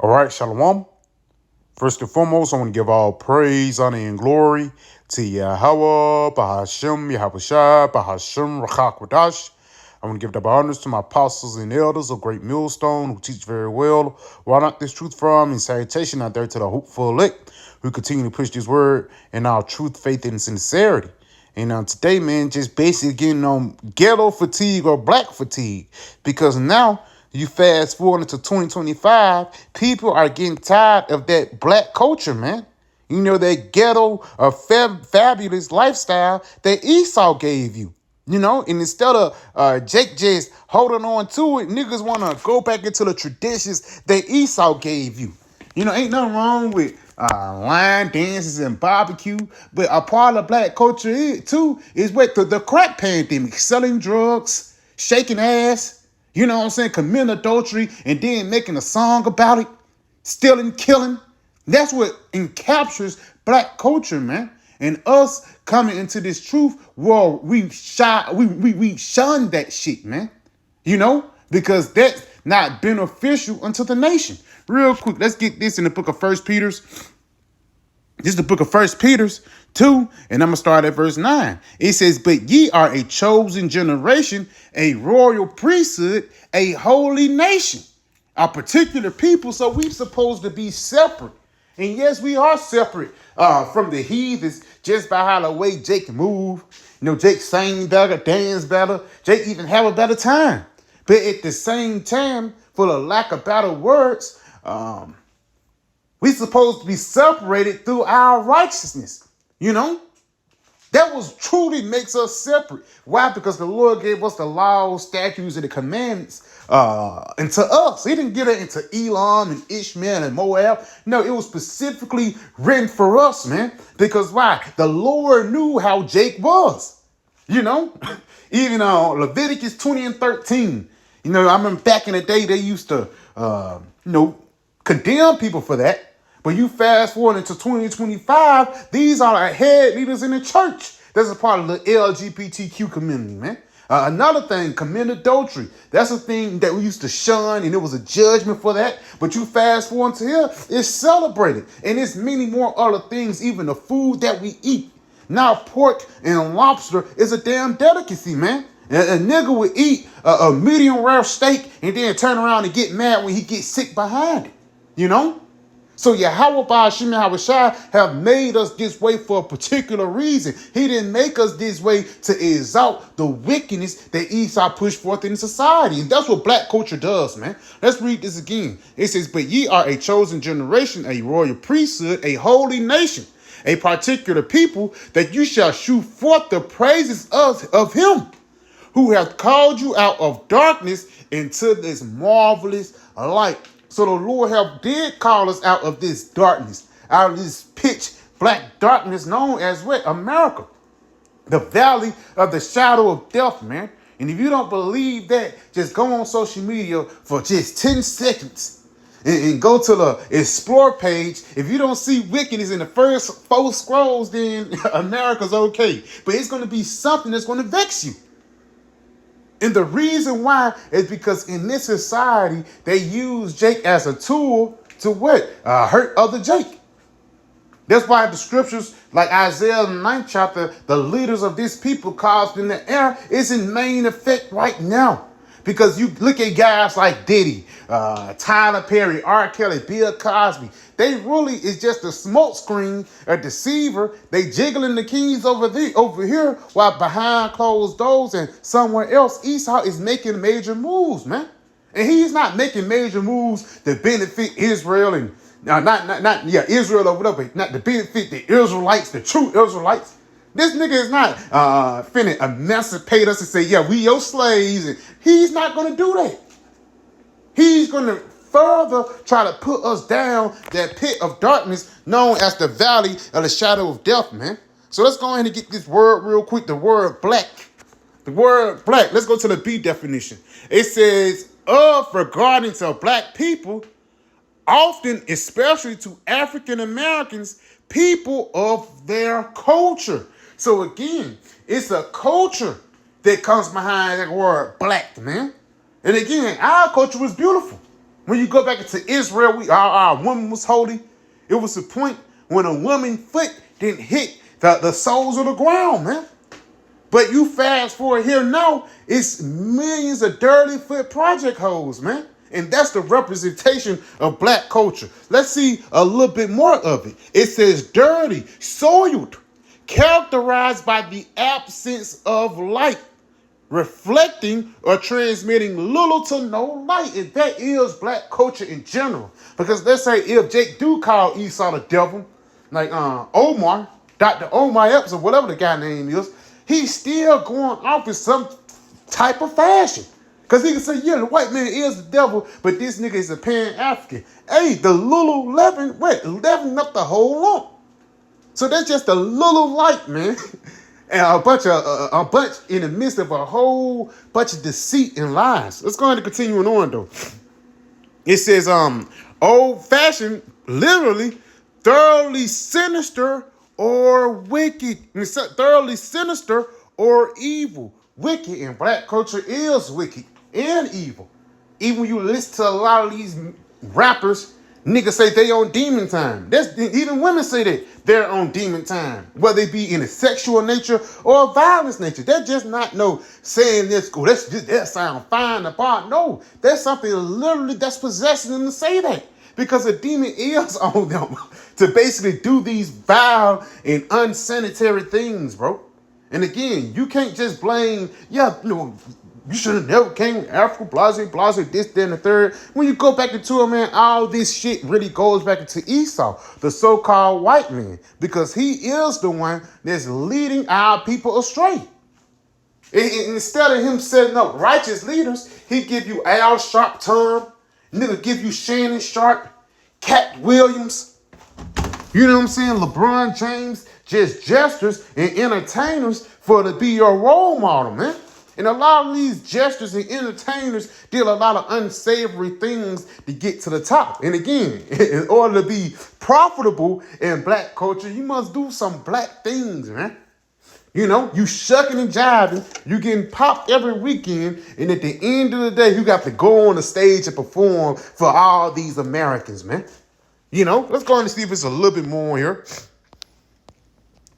All right, Shalom. First and foremost, I want to give all praise, honor, and glory to Yahweh, Bahashem, Yahushua, Bahashem, Rachakwadash. I want to give the honors to my apostles and elders of Great Millstone who teach very well. Where I learned this truth from, and salutation out there to the hopeful elect who continue to push this word in our truth, faith, and sincerity. And today, man, just basically getting on ghetto fatigue or black fatigue. Because now, you fast forward into 2025, people are getting tired of that black culture, man. You know, that ghetto or fabulous lifestyle that Esau gave you. You know, and instead of Jake just holding on to it, niggas want to go back into the traditions that Esau gave you. You know, ain't nothing wrong with line dances and barbecue, but a part of black culture too is what the crack pandemic, selling drugs, shaking ass, you know what I'm saying, committing adultery, and then making a song about it, stealing, killing. That's what encaptures black culture, man. And us coming into this truth, well, we shun that shit, man. You know, because that's not beneficial unto the nation. Real quick, let's get this in the book of First Peter's. This is the book of First Peter's 2, and I'm going to start at verse 9. It says, "But ye are a chosen generation, a royal priesthood, a holy nation, a particular people." So we're supposed to be separate. And yes, we are separate from the heathens just by how the way Jake move. You know, Jake sing better, dance better. Jake even have a better time. But at the same time, for the lack of better words, we supposed to be separated through our righteousness. You know? That was truly makes us separate. Why? Because the Lord gave us the laws, statutes, and the commandments into us. He didn't give it into Elam and Ishmael and Moab. No, it was specifically written for us, man. Because why? The Lord knew how Jake was. You know? Even Leviticus 20 and 13. You know, I remember back in the day, they used to, condemn people for that. But you fast forward into 2025, these are our head leaders in the church. That's a part of the LGBTQ community, man. Another thing, commit adultery. That's a thing that we used to shun, and there was a judgment for that. But you fast forward to here, it's celebrated. And there's many more other things, even the food that we eat. Now pork and lobster is a damn delicacy, man. A nigga would eat a medium rare steak and then turn around and get mad when he gets sick behind it. You know? So Yahweh Ba'ashim Yahushua have made us this way for a particular reason. He didn't make us this way to exalt the wickedness that Esau pushed forth in society. And that's what black culture does, man. Let's read this again. It says, "But ye are a chosen generation, a royal priesthood, a holy nation, a particular people, that you shall shew forth the praises of him who hath called you out of darkness into this marvelous light." So the Lord did call us out of this darkness, out of this pitch black darkness known as what? America. The valley of the shadow of death, man. And if you don't believe that, just go on social media for just 10 seconds and go to the explore page. If you don't see wickedness in the first 4 scrolls, then America's okay. But it's going to be something that's going to vex you. And the reason why is because in this society, they use Jake as a tool to what? Hurt other Jake. That's why the scriptures, like Isaiah 9th chapter, the leaders of this people caused in the air, is in main effect right now. Because you look at guys like Diddy, Tyler Perry, R. Kelly, Bill Cosby. They really is just a smoke screen, a deceiver. They jiggling the keys over here, while behind closed doors and somewhere else, Esau is making major moves, man. And he's not making major moves to benefit Israel and Israel or whatever, not to benefit the Israelites, the true Israelites. This nigga is not finna emancipate us and say, yeah, we your slaves. And he's not going to do that. He's going to further try to put us down that pit of darkness known as the valley of the shadow of death, man. So let's go ahead and get this word real quick, the word black. The word black. Let's go to the B definition. It says, regarding to black people, often, especially to African Americans, people of their culture. So again, it's a culture that comes behind that word black, man. And again, our culture was beautiful. When you go back into Israel, our woman was holy. It was the point when a woman's foot didn't hit the soles of the ground, man. But you fast forward here now, it's millions of dirty foot project hoes, man. And that's the representation of black culture. Let's see a little bit more of it. It says dirty, soiled, characterized by the absence of light, reflecting or transmitting little to no light. And that is black culture in general. Because let's say if Jake do call Esau the devil, like Omar, Dr. Omar Epps or whatever the guy name is, he's still going off in some type of fashion. Because he can say, yeah, the white man is the devil, but this nigga is a Pan-African. Hey, the little leaven up the whole lump. So that's just a little light, man. And a bunch in the midst of a whole bunch of deceit and lies. Let's go ahead and continue on, though. It says, old-fashioned, literally, thoroughly sinister or wicked. Thoroughly sinister or evil. Wicked in black culture is wicked and evil. Even when you listen to a lot of these rappers, niggas say they on demon time. Even women say that they're on demon time, whether it be in a sexual nature or a violence nature. They're just not saying this. Oh, that sound fine apart. No, there's something literally that's possessing them to say that. Because a demon is on them to basically do these vile and unsanitary things, bro. And again, you can't just blame, you should have never came to Africa, blase, this, that, and the third. When you go back into it, man, all this shit really goes back into Esau, the so-called white man, because he is the one that's leading our people astray. Instead of him setting up righteous leaders, he give you Al Sharpton, nigga give you Shannon Sharp, Cat Williams, you know what I'm saying? LeBron James, just gestures and entertainers for to be your role model, man. And a lot of these gestures and entertainers did a lot of unsavory things to get to the top. And again, in order to be profitable in black culture, you must do some black things, man. You know, you shucking and jiving, you getting popped every weekend, and at the end of the day, you got to go on the stage and perform for all these Americans, man. You know, let's go on and see if it's a little bit more here.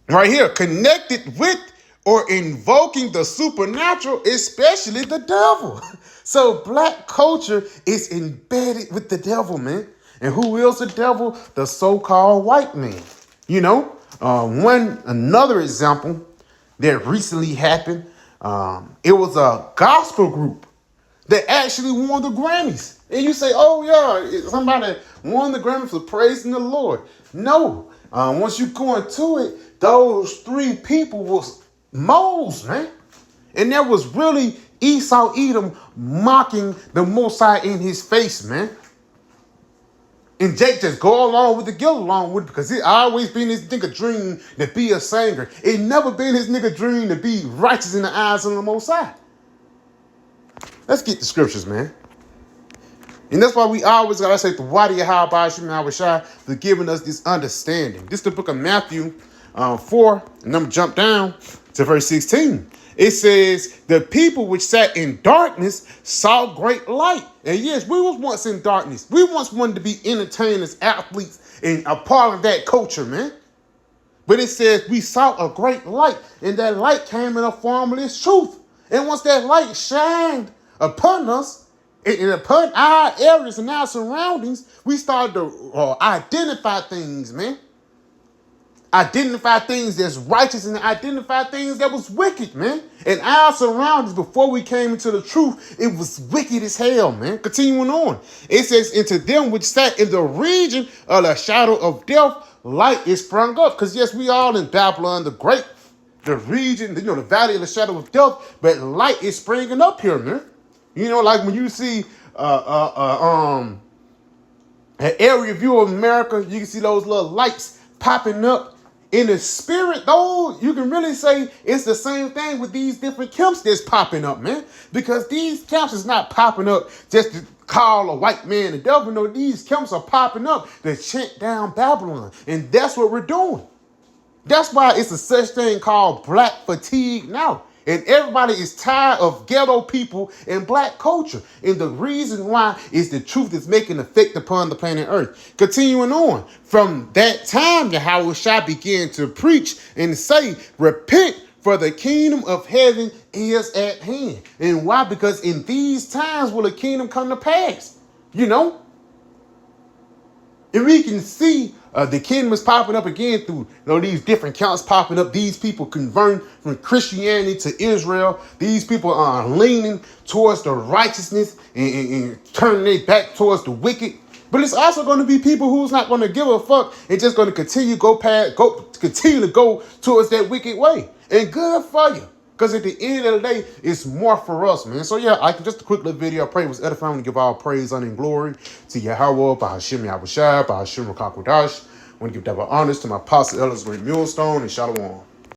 Right here, connected with or invoking the supernatural, especially the devil. So black culture is embedded with the devil, man. And who is the devil? The so-called white man. You know, another example that recently happened, it was a gospel group that actually won the Grammys. And you say, oh yeah, somebody won the Grammy for praising the Lord. No, once you go into it, those three people was moles, man. And there was really Esau Edom mocking the Most High in his face, man. And Jake just go along with it, get along with it, because it always been his nigga dream to be a singer. It never been his nigga dream to be righteous in the eyes of the Most High. Let's get the scriptures, man. And that's why we always gotta say, Thawadi Yahweh Shema Awashai for giving us this understanding. This is the book of Matthew 4, and I'm gonna jump down to verse 16. It says, the people which sat in darkness saw great light. And yes, we was once in darkness. We once wanted to be entertainers, athletes, and a part of that culture, man. But it says we saw a great light, and that light came in a form of this truth. And once that light shined upon us, and upon our areas and our surroundings, we started to identify things, man. Identify things that's righteous and identify things that was wicked, man. And our surroundings, before we came into the truth, it was wicked as hell, man. Continuing on. It says, into them which sat in the region of the shadow of death, light is sprung up. Because yes, we all in Babylon the region, the valley of the shadow of death, but light is springing up here, man. You know, like when you see an area view of America, you can see those little lights popping up. In the spirit, though, you can really say it's the same thing with these different camps that's popping up, man. Because these camps is not popping up just to call a white man the devil. No, these camps are popping up to chant down Babylon. And that's what we're doing. That's why it's a such thing called black fatigue now. And everybody is tired of ghetto people and black culture. And the reason why is the truth is making effect upon the planet Earth. Continuing on, from that time, Yahweh Shah began to preach and say, repent, for the kingdom of heaven is at hand. And why? Because in these times will the kingdom come to pass. You know? And we can see the kingdom is popping up again through these different counts popping up. These people converting from Christianity to Israel. These people are leaning towards the righteousness and turning their back towards the wicked. But it's also going to be people who's not going to give a fuck and just going to continue to go towards that wicked way. And good for you. Because at the end of the day, it's more for us, man. So yeah, just a quick little video. I pray it was edifying to give all praise, honor, and glory to Yahweh, Bahashim Yahushua, Bahashim Rakakwadash. I want to give double honors to my apostle, Elders Great Millstone, and Shalom.